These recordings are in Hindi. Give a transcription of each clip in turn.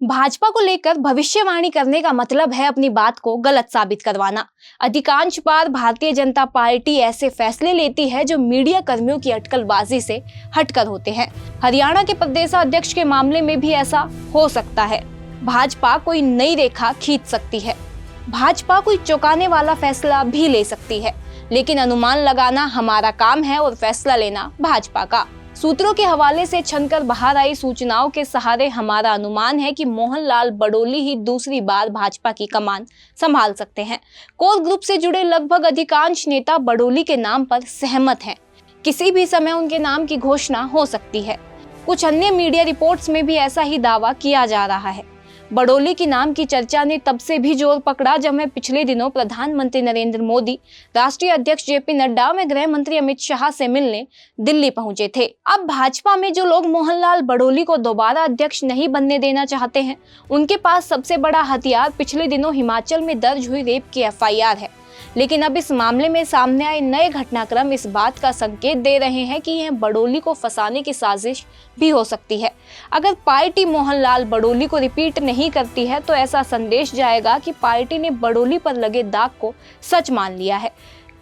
भाजपा को लेकर भविष्यवाणी करने का मतलब है अपनी बात को गलत साबित करवाना। अधिकांश बार भारतीय जनता पार्टी ऐसे फैसले लेती है जो मीडिया कर्मियों की अटकलबाजी से हटकर होते हैं। हरियाणा के प्रदेशाध्यक्ष के मामले में भी ऐसा हो सकता है। भाजपा कोई नई रेखा खींच सकती है, भाजपा कोई चौंकाने वाला फैसला भी ले सकती है, लेकिन अनुमान लगाना हमारा काम है और फैसला लेना भाजपा का। सूत्रों के हवाले से छनकर बाहर आई सूचनाओं के सहारे हमारा अनुमान है कि मोहनलाल बडोली ही दूसरी बार भाजपा की कमान संभाल सकते हैं। कोर ग्रुप से जुड़े लगभग अधिकांश नेता बडोली के नाम पर सहमत हैं। किसी भी समय उनके नाम की घोषणा हो सकती है। कुछ अन्य मीडिया रिपोर्ट्स में भी ऐसा ही दावा किया जा रहा है। बडोली के नाम की चर्चा ने तब से भी जोर पकड़ा जब मैं पिछले दिनों प्रधानमंत्री नरेंद्र मोदी, राष्ट्रीय अध्यक्ष जेपी नड्डा व गृह मंत्री अमित शाह से मिलने दिल्ली पहुंचे थे। अब भाजपा में जो लोग मोहनलाल बडोली को दोबारा अध्यक्ष नहीं बनने देना चाहते हैं, उनके पास सबसे बड़ा हथियार पिछले दिनों हिमाचल में दर्ज हुई रेप की एफआईआर है। लेकिन अब इस मामले में सामने आए नए घटनाक्रम इस बात का संकेत दे रहे हैं कि यह बडोली को फंसाने की साजिश भी हो सकती है। अगर पार्टी मोहनलाल बडोली को रिपीट नहीं करती है तो ऐसा संदेश जाएगा कि पार्टी ने बडोली पर लगे दाग को सच मान लिया है।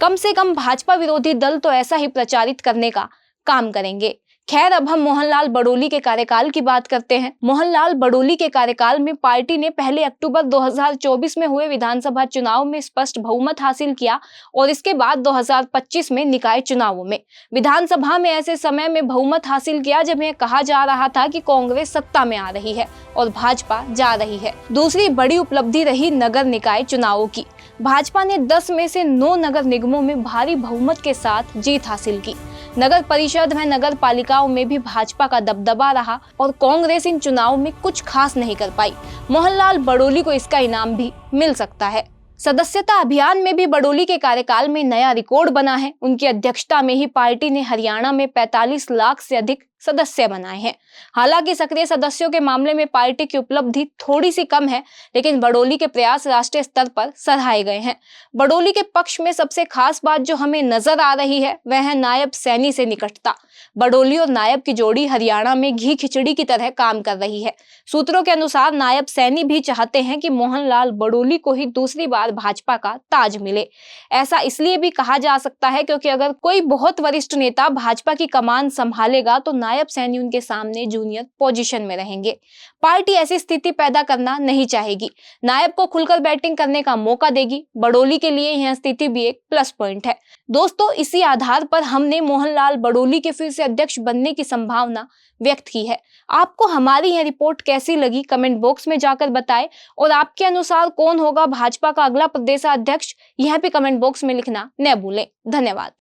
कम से कम भाजपा विरोधी दल तो ऐसा ही प्रचारित करने का काम करेंगे। खैर, अब हम मोहनलाल बडोली के कार्यकाल की बात करते हैं। मोहनलाल बडोली के कार्यकाल में पार्टी ने पहले अक्टूबर 2024 में हुए विधानसभा चुनाव में स्पष्ट बहुमत हासिल किया और इसके बाद 2025 में निकाय चुनावों में विधानसभा में ऐसे समय में बहुमत हासिल किया जब यह कहा जा रहा था कि कांग्रेस सत्ता में आ रही है और भाजपा जा रही है। दूसरी बड़ी उपलब्धि रही नगर निकाय चुनावों की। भाजपा ने 10 में से 9 नगर निगमों में भारी बहुमत के साथ जीत हासिल की। नगर परिषद व नगर पालिकाओं में भी भाजपा का दबदबा रहा और कांग्रेस इन चुनावों में कुछ खास नहीं कर पाई। मोहनलाल बडोली को इसका इनाम भी मिल सकता है। सदस्यता अभियान में भी बडोली के कार्यकाल में नया रिकॉर्ड बना है। उनकी अध्यक्षता में ही पार्टी ने हरियाणा में 45 लाख से अधिक सदस्य बनाए हैं। हालांकि सक्रिय सदस्यों के मामले में पार्टी की उपलब्धि थोड़ी सी कम है, लेकिन बडोली के प्रयास राष्ट्रीय स्तर पर सराहे गए हैं। बडोली के पक्ष में सबसे खास बात जो हमें नजर आ रही है वह है नायब सैनी से निकटता। बडोली और नायब की जोड़ी हरियाणा में घी खिचड़ी की तरह काम कर रही है। सूत्रों के अनुसार नायब सैनी भी चाहते हैं कि मोहनलाल बडोली को ही दूसरी बार भाजपा का ताज मिले। ऐसा इसलिए भी कहा जा सकता है क्योंकि अगर कोई बहुत वरिष्ठ नेता भाजपा की कमान संभालेगा तो नायब सैनी उनके सामने जूनियर पोजीशन में रहेंगे। पार्टी ऐसी स्थिति पैदा करना नहीं चाहेगी, नायब को खुलकर बैटिंग करने का मौका देगी। बडोली के लिए यह स्थिति भी एक प्लस पॉइंट है। दोस्तों, इसी आधार पर हमने मोहनलाल बडोली के फिर से अध्यक्ष बनने की संभावना व्यक्त की है। आपको हमारी यह रिपोर्ट कैसी लगी कमेंट बॉक्स में जाकर बताएं और आपके अनुसार कौन होगा भाजपा का अगला प्रदेशाध्यक्ष, यह भी कमेंट बॉक्स में लिखना न भूलें। धन्यवाद।